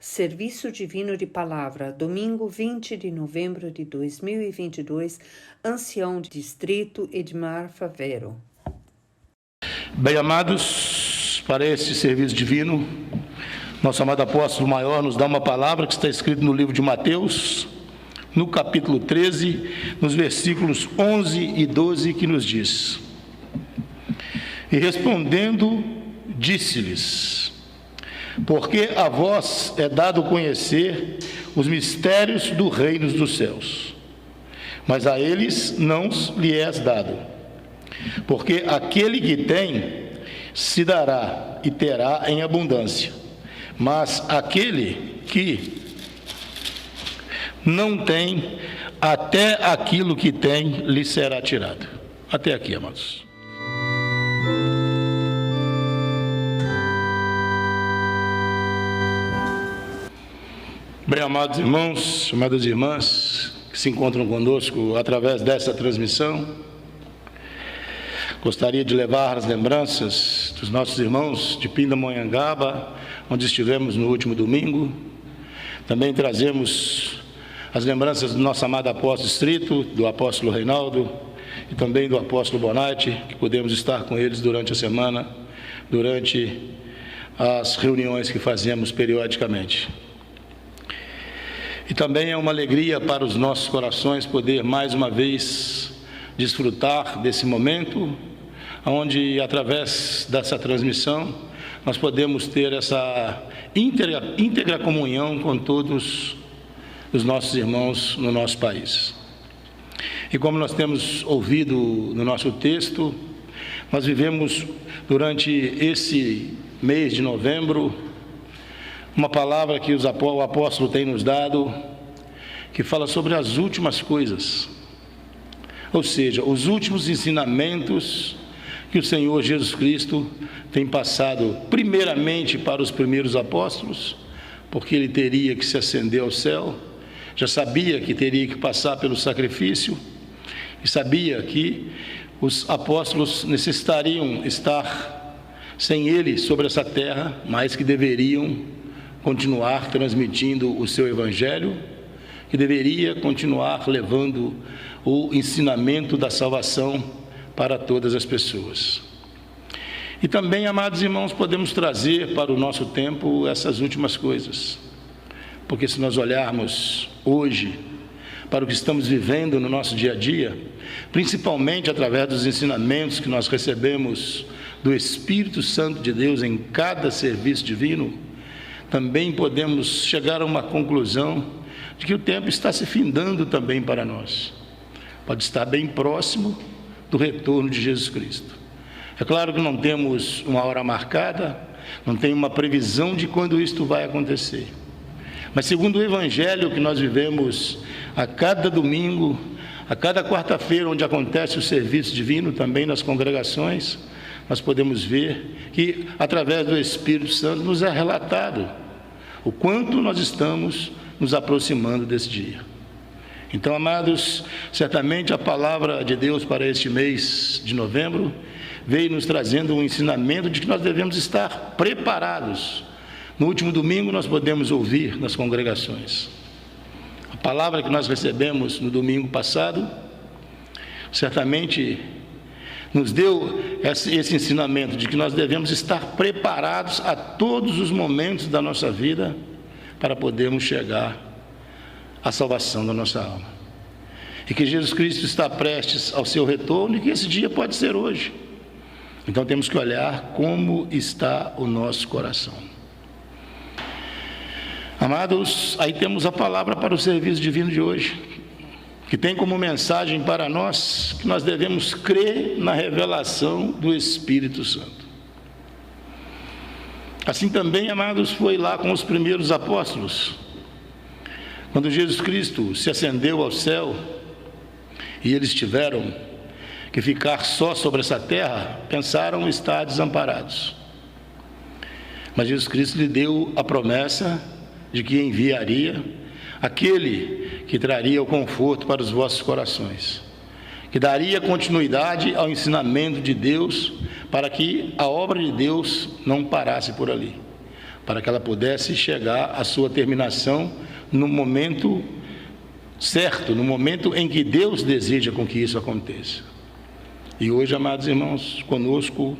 Serviço Divino de Palavra, domingo 20 de novembro de 2022, Ancião de Distrito Edmar Favero. Bem, amados, para esse serviço divino, nosso amado apóstolo maior nos dá uma palavra que está escrita no livro de Mateus, no capítulo 13, nos versículos 11 e 12, que nos diz: E respondendo, disse-lhes: Porque a vós é dado conhecer os mistérios do reino dos céus, mas a eles não lhe é dado. Porque aquele que tem, se dará e terá em abundância, mas aquele que não tem, até aquilo que tem lhe será tirado. Até aqui, amados. Bem, amados irmãos, amadas irmãs, que se encontram conosco através dessa transmissão, gostaria de levar as lembranças dos nossos irmãos de Pindamonhangaba, onde estivemos no último domingo. Também trazemos as lembranças do nosso amado apóstolo distrito, do apóstolo Reinaldo e também do apóstolo Bonatti, que pudemos estar com eles durante a semana, durante as reuniões que fazemos periodicamente. E também é uma alegria para os nossos corações poder mais uma vez desfrutar desse momento, onde através dessa transmissão nós podemos ter essa íntegra comunhão com todos os nossos irmãos no nosso país. E como nós temos ouvido no nosso texto, nós vivemos durante esse mês de novembro uma palavra que o apóstolo tem nos dado, que fala sobre as últimas coisas, ou seja, os últimos ensinamentos que o Senhor Jesus Cristo tem passado primeiramente para os primeiros apóstolos, porque ele teria que se ascender ao céu, já sabia que teria que passar pelo sacrifício, e sabia que os apóstolos necessitariam estar sem ele sobre essa terra, mas que deveriam continuar transmitindo o seu evangelho, que deveria continuar levando o ensinamento da salvação para todas as pessoas. E também, amados irmãos, podemos trazer para o nosso tempo essas últimas coisas, porque se nós olharmos hoje para o que estamos vivendo no nosso dia a dia, principalmente através dos ensinamentos que nós recebemos do Espírito Santo de Deus em cada serviço divino, também podemos chegar a uma conclusão de que o tempo está se findando também para nós. Pode estar bem próximo do retorno de Jesus Cristo. É claro que não temos uma hora marcada, não tem uma previsão de quando isto vai acontecer. Mas segundo o Evangelho que nós vivemos a cada domingo, a cada quarta-feira, onde acontece o serviço divino, também nas congregações, nós podemos ver que, através do Espírito Santo, nos é relatado o quanto nós estamos nos aproximando desse dia. Então, amados, certamente a palavra de Deus para este mês de novembro veio nos trazendo um ensinamento de que nós devemos estar preparados. No último domingo nós podemos ouvir nas congregações. A palavra que nós recebemos no domingo passado, certamente nos deu esse ensinamento de que nós devemos estar preparados a todos os momentos da nossa vida para podermos chegar à salvação da nossa alma. E que Jesus Cristo está prestes ao seu retorno e que esse dia pode ser hoje. Então temos que olhar como está o nosso coração. Amados, aí temos a palavra para o serviço divino de hoje, que tem como mensagem para nós que nós devemos crer na revelação do Espírito Santo. Assim também, amados, foi lá com os primeiros apóstolos. Quando Jesus Cristo se ascendeu ao céu e eles tiveram que ficar só sobre essa terra, pensaram estar desamparados. Mas Jesus Cristo lhe deu a promessa de que enviaria aquele que traria o conforto para os vossos corações, que daria continuidade ao ensinamento de Deus, para que a obra de Deus não parasse por ali. para que ela pudesse chegar à sua terminação no momento certo, no momento em que Deus deseja com que isso aconteça. E hoje, amados irmãos, conosco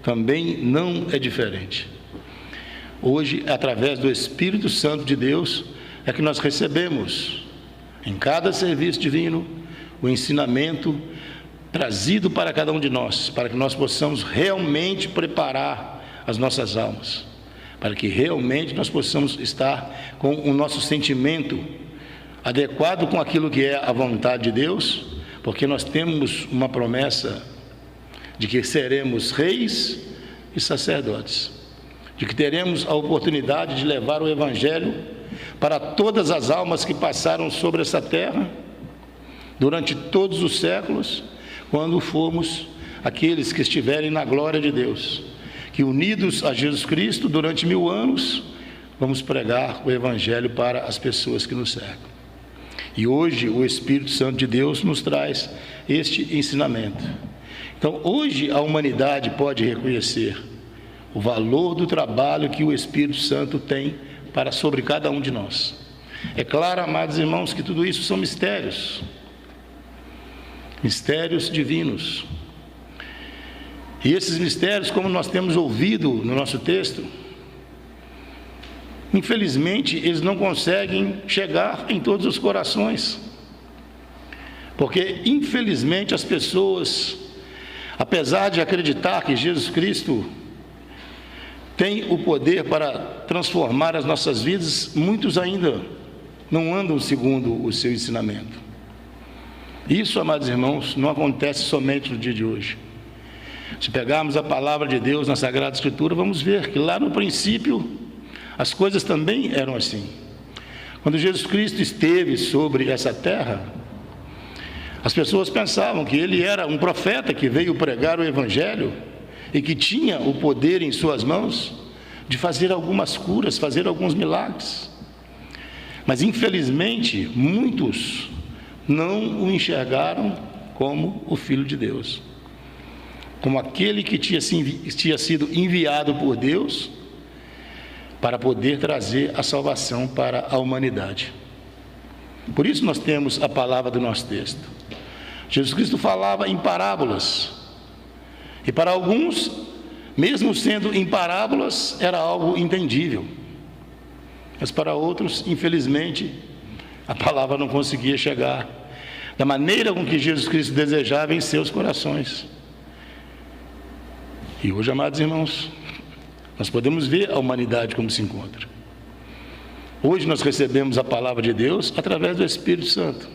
também não é diferente. Hoje, através do Espírito Santo de Deus, é que nós recebemos, em cada serviço divino, o ensinamento trazido para cada um de nós, para que nós possamos realmente preparar as nossas almas, para que realmente nós possamos estar com o nosso sentimento adequado com aquilo que é a vontade de Deus, porque nós temos uma promessa de que seremos reis e sacerdotes, de que teremos a oportunidade de levar o Evangelho para todas as almas que passaram sobre essa terra, durante todos os séculos, quando formos aqueles que estiverem na glória de Deus, que unidos a Jesus Cristo durante 1000 anos, vamos pregar o Evangelho para as pessoas que nos cercam. E hoje o Espírito Santo de Deus nos traz este ensinamento. Então, hoje a humanidade pode reconhecer o valor do trabalho que o Espírito Santo tem para sobre cada um de nós. É claro, amados irmãos, que tudo isso são mistérios divinos. E esses mistérios, como nós temos ouvido no nosso texto, infelizmente, eles não conseguem chegar em todos os corações, porque, infelizmente, as pessoas, apesar de acreditar que Jesus Cristo tem o poder para transformar as nossas vidas, muitos ainda não andam segundo o seu ensinamento. Isso, amados irmãos, não acontece somente no dia de hoje. Se pegarmos a palavra de Deus na Sagrada Escritura, vamos ver que lá no princípio as coisas também eram assim. Quando Jesus Cristo esteve sobre essa terra, as pessoas pensavam que ele era um profeta que veio pregar o Evangelho e que tinha o poder em suas mãos de fazer algumas curas, fazer alguns milagres. Mas, infelizmente, muitos não o enxergaram como o Filho de Deus, como aquele que tinha sido enviado por Deus para poder trazer a salvação para a humanidade. Por isso nós temos a palavra do nosso texto. Jesus Cristo falava em parábolas, e para alguns, mesmo sendo em parábolas, era algo entendível, mas para outros, infelizmente, a palavra não conseguia chegar da maneira com que Jesus Cristo desejava em seus corações. E hoje, amados irmãos, nós podemos ver a humanidade como se encontra. Hoje nós recebemos a palavra de Deus através do Espírito Santo.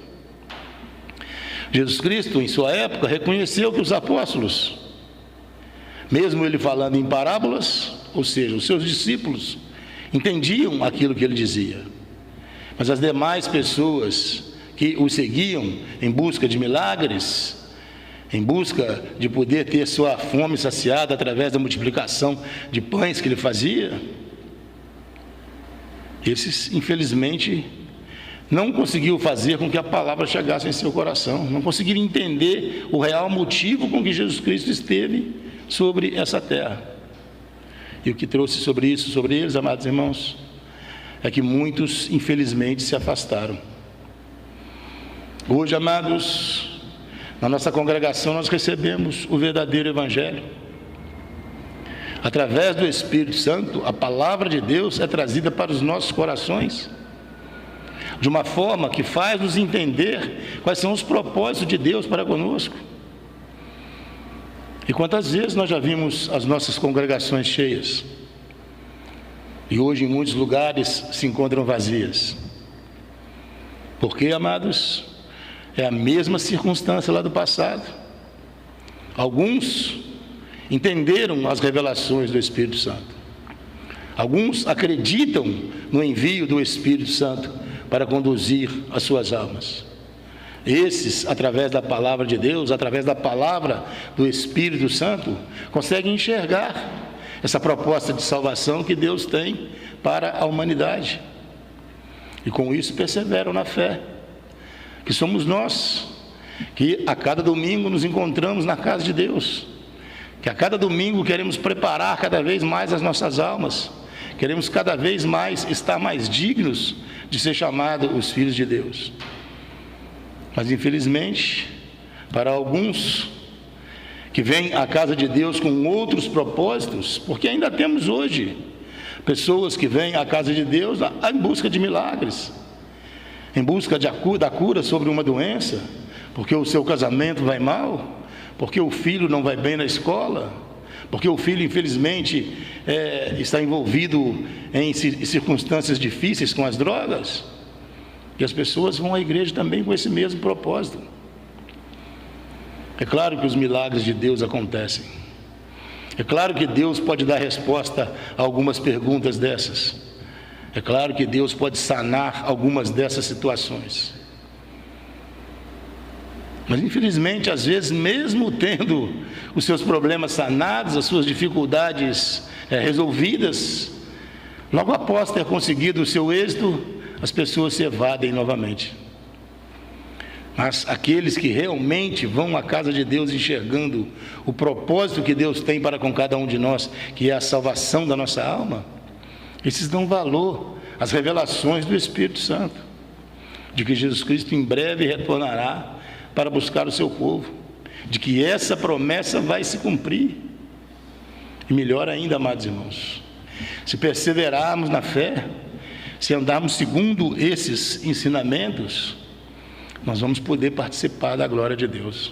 Jesus Cristo, em sua época, reconheceu que os apóstolos, mesmo ele falando em parábolas, ou seja, os seus discípulos entendiam aquilo que ele dizia, mas as demais pessoas que o seguiam em busca de milagres, em busca de poder ter sua fome saciada através da multiplicação de pães que ele fazia, esses, infelizmente, não conseguiram fazer com que a palavra chegasse em seu coração, não conseguiram entender o real motivo com que Jesus Cristo esteve sobre essa terra. E o que trouxe sobre eles, amados irmãos, é que muitos, infelizmente, se afastaram. Hoje, amados, na nossa congregação nós recebemos o verdadeiro Evangelho. Através do Espírito Santo, a palavra de Deus é trazida para os nossos corações, de uma forma que faz nos entender quais são os propósitos de Deus para conosco. E quantas vezes nós já vimos as nossas congregações cheias, e hoje em muitos lugares se encontram vazias. Porque, amados, é a mesma circunstância lá do passado. Alguns entenderam as revelações do Espírito Santo. Alguns acreditam no envio do Espírito Santo para conduzir as suas almas. Esses, através da palavra de Deus, através da palavra do Espírito Santo, conseguem enxergar essa proposta de salvação que Deus tem para a humanidade. E com isso perseveram na fé, que somos nós, que a cada domingo nos encontramos na casa de Deus, que a cada domingo queremos preparar cada vez mais as nossas almas, queremos cada vez mais estar mais dignos de ser chamados os filhos de Deus. Mas infelizmente, para alguns que vêm à casa de Deus com outros propósitos, porque ainda temos hoje pessoas que vêm à casa de Deus em busca de milagres, em busca da cura sobre uma doença, porque o seu casamento vai mal, porque o filho não vai bem na escola, porque o filho, infelizmente, está envolvido em circunstâncias difíceis com as drogas. E as pessoas vão à igreja também com esse mesmo propósito. É claro que os milagres de Deus acontecem. É claro que Deus pode dar resposta a algumas perguntas dessas. É claro que Deus pode sanar algumas dessas situações. Mas infelizmente, às vezes, mesmo tendo os seus problemas sanados, as suas dificuldades resolvidas, logo após ter conseguido o seu êxito, as pessoas se evadem novamente. Mas aqueles que realmente vão à casa de Deus enxergando o propósito que Deus tem para com cada um de nós, que é a salvação da nossa alma, esses dão valor às revelações do Espírito Santo, de que Jesus Cristo em breve retornará para buscar o seu povo, de que essa promessa vai se cumprir. E melhor ainda, amados irmãos, se perseverarmos na fé, se andarmos segundo esses ensinamentos, nós vamos poder participar da glória de Deus.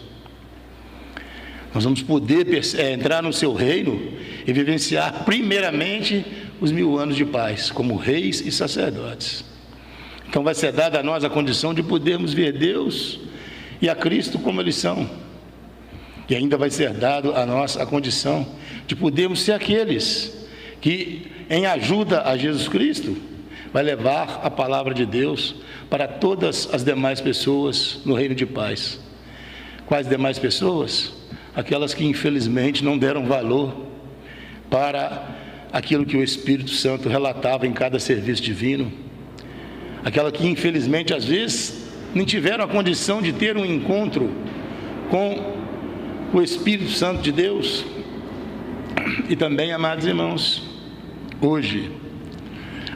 Nós vamos poder entrar no seu reino e vivenciar primeiramente os 1000 anos de paz, como reis e sacerdotes. Então vai ser dada a nós a condição de podermos ver Deus e a Cristo como eles são. E ainda vai ser dado a nós a condição de podermos ser aqueles que, em ajuda a Jesus Cristo, vai levar a palavra de Deus para todas as demais pessoas no reino de paz. Quais demais pessoas? Aquelas que infelizmente não deram valor para aquilo que o Espírito Santo relatava em cada serviço divino. Aquela que infelizmente às vezes nem tiveram a condição de ter um encontro com o Espírito Santo de Deus. E também, amados irmãos, hoje,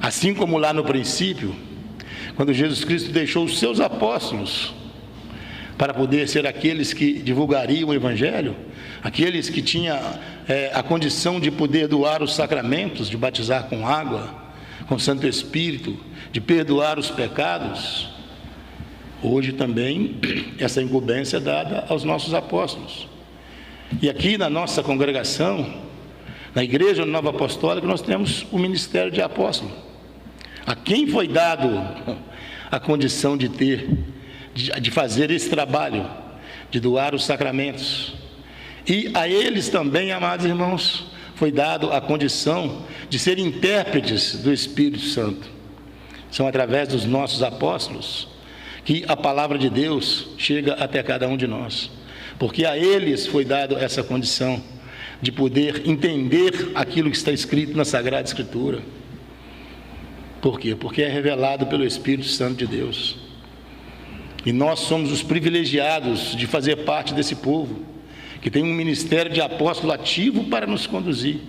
assim como lá no princípio, quando Jesus Cristo deixou os seus apóstolos para poder ser aqueles que divulgariam o Evangelho, aqueles que tinham a condição de poder doar os sacramentos, de batizar com água, com Santo Espírito, de perdoar os pecados, hoje também essa incumbência é dada aos nossos apóstolos. E aqui na nossa congregação, na Igreja Nova Apostólica, nós temos o ministério de apóstolo, a quem foi dado a condição de fazer esse trabalho, de doar os sacramentos. E a eles também, amados irmãos, foi dado a condição de ser intérpretes do Espírito Santo. São através dos nossos apóstolos que a palavra de Deus chega até cada um de nós, porque a eles foi dado essa condição de poder entender aquilo que está escrito na Sagrada Escritura. Por quê? Porque é revelado pelo Espírito Santo de Deus. E nós somos os privilegiados de fazer parte desse povo, que tem um ministério de apóstolo ativo para nos conduzir,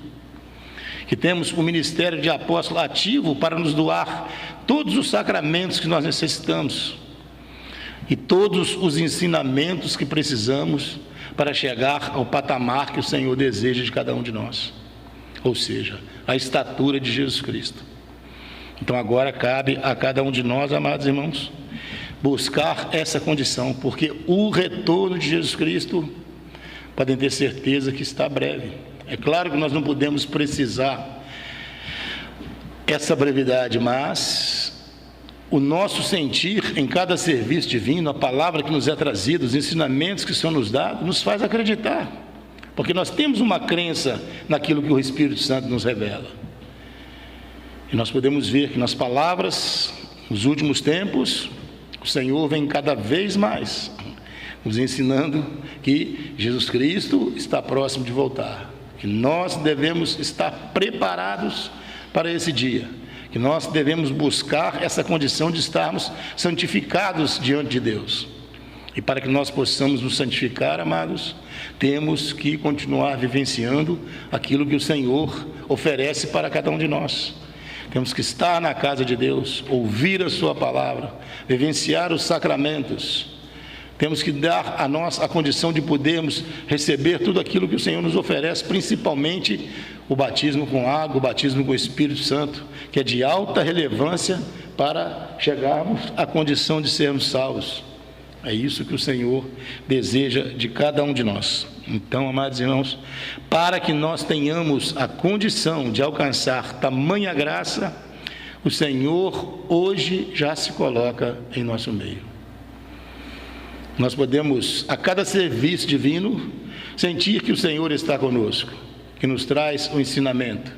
que temos um ministério de apóstolo ativo para nos doar todos os sacramentos que nós necessitamos e todos os ensinamentos que precisamos para chegar ao patamar que o Senhor deseja de cada um de nós, ou seja, a estatura de Jesus Cristo. Então agora cabe a cada um de nós, amados irmãos, buscar essa condição, porque o retorno de Jesus Cristo, podem ter certeza que está breve. É claro que nós não podemos precisar essa brevidade, mas o nosso sentir em cada serviço divino, a palavra que nos é trazida, os ensinamentos que são nos dados, nos faz acreditar, porque nós temos uma crença naquilo que o Espírito Santo nos revela. E nós podemos ver que nas palavras, nos últimos tempos, o Senhor vem cada vez mais nos ensinando que Jesus Cristo está próximo de voltar, que nós devemos estar preparados para esse dia, que nós devemos buscar essa condição de estarmos santificados diante de Deus. E para que nós possamos nos santificar, amados, temos que continuar vivenciando aquilo que o Senhor oferece para cada um de nós, Temos que estar na casa de Deus, ouvir a sua palavra, vivenciar os sacramentos. Temos que dar a nós a condição de podermos receber tudo aquilo que o Senhor nos oferece, principalmente o batismo com água, o batismo com o Espírito Santo, que é de alta relevância para chegarmos à condição de sermos salvos. É isso que o Senhor deseja de cada um de nós. Então, amados irmãos, para que nós tenhamos a condição de alcançar tamanha graça, o Senhor hoje já se coloca em nosso meio. Nós podemos, a cada serviço divino, sentir que o Senhor está conosco, que nos traz o ensinamento,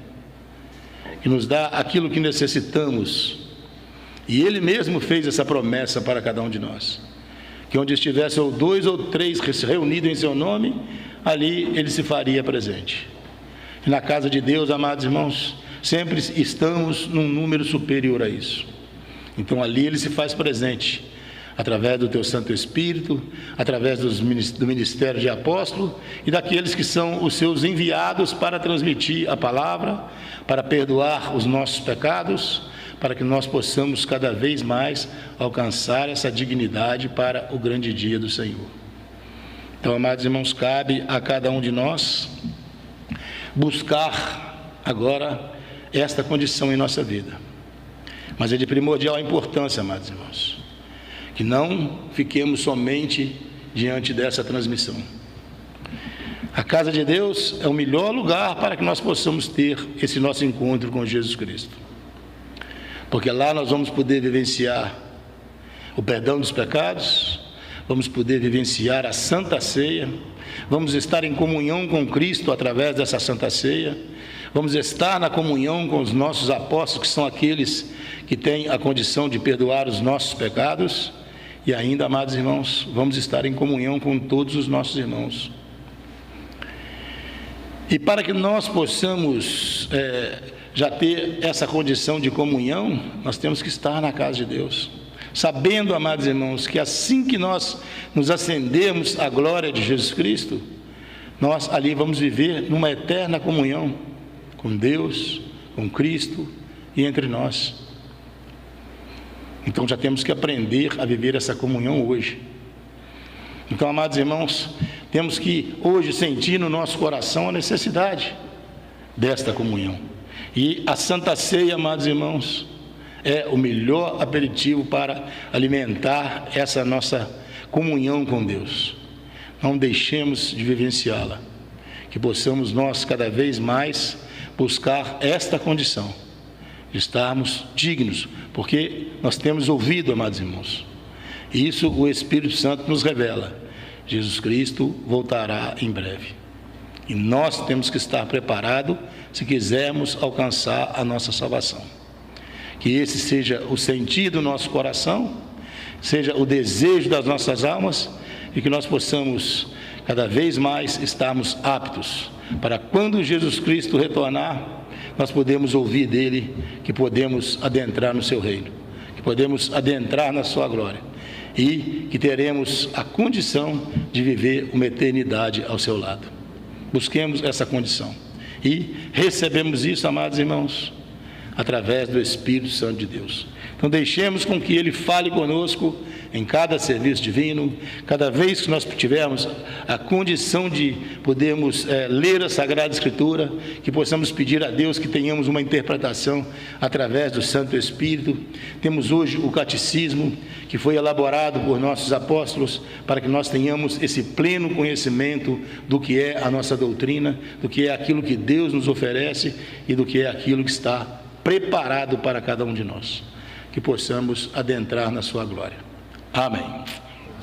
que nos dá aquilo que necessitamos. E Ele mesmo fez essa promessa para cada um de nós, que onde estivesse ou 2 ou 3 reunidos em seu nome, ali Ele se faria presente. E na casa de Deus, amados irmãos, sempre estamos num número superior a isso. Então ali Ele se faz presente, através do teu Santo Espírito, através do ministério de apóstolo e daqueles que são os seus enviados para transmitir a palavra, para perdoar os nossos pecados, para que nós possamos cada vez mais alcançar essa dignidade para o grande dia do Senhor. Então, amados irmãos, cabe a cada um de nós buscar agora esta condição em nossa vida. Mas é de primordial importância, amados irmãos, que não fiquemos somente diante dessa transmissão. A casa de Deus é o melhor lugar para que nós possamos ter esse nosso encontro com Jesus Cristo, porque lá nós vamos poder vivenciar o perdão dos pecados, vamos poder vivenciar a Santa Ceia, vamos estar em comunhão com Cristo através dessa Santa Ceia, vamos estar na comunhão com os nossos apóstolos, que são aqueles que têm a condição de perdoar os nossos pecados. E ainda, amados irmãos, vamos estar em comunhão com todos os nossos irmãos. E para que nós possamos já ter essa condição de comunhão, nós temos que estar na casa de Deus, sabendo, amados irmãos, que assim que nós nos acendermos à glória de Jesus Cristo, nós ali vamos viver numa eterna comunhão com Deus, com Cristo e entre nós. Então já temos que aprender a viver essa comunhão hoje. Então, amados irmãos, temos que hoje sentir no nosso coração a necessidade desta comunhão. E a Santa Ceia, amados irmãos, é o melhor aperitivo para alimentar essa nossa comunhão com Deus. Não deixemos de vivenciá-la, que possamos nós cada vez mais buscar esta condição, de estarmos dignos, porque nós temos ouvido, amados irmãos, e isso o Espírito Santo nos revela. Jesus Cristo voltará em breve, e nós temos que estar preparados se quisermos alcançar a nossa salvação. Que esse seja o sentir do nosso coração, seja o desejo das nossas almas, e que nós possamos cada vez mais estarmos aptos para quando Jesus Cristo retornar, nós podemos ouvir dele, que podemos adentrar no seu reino, que podemos adentrar na sua glória, e que teremos a condição de viver uma eternidade ao seu lado. Busquemos essa condição e recebemos isso, amados irmãos, através do Espírito Santo de Deus. Então deixemos com que Ele fale conosco em cada serviço divino, cada vez que nós tivermos a condição de podermos ler a Sagrada Escritura, que possamos pedir a Deus que tenhamos uma interpretação através do Santo Espírito. Temos hoje o Catecismo, que foi elaborado por nossos apóstolos, para que nós tenhamos esse pleno conhecimento do que é a nossa doutrina, do que é aquilo que Deus nos oferece e do que é aquilo que está preparado para cada um de nós, que possamos adentrar na sua glória. Amém.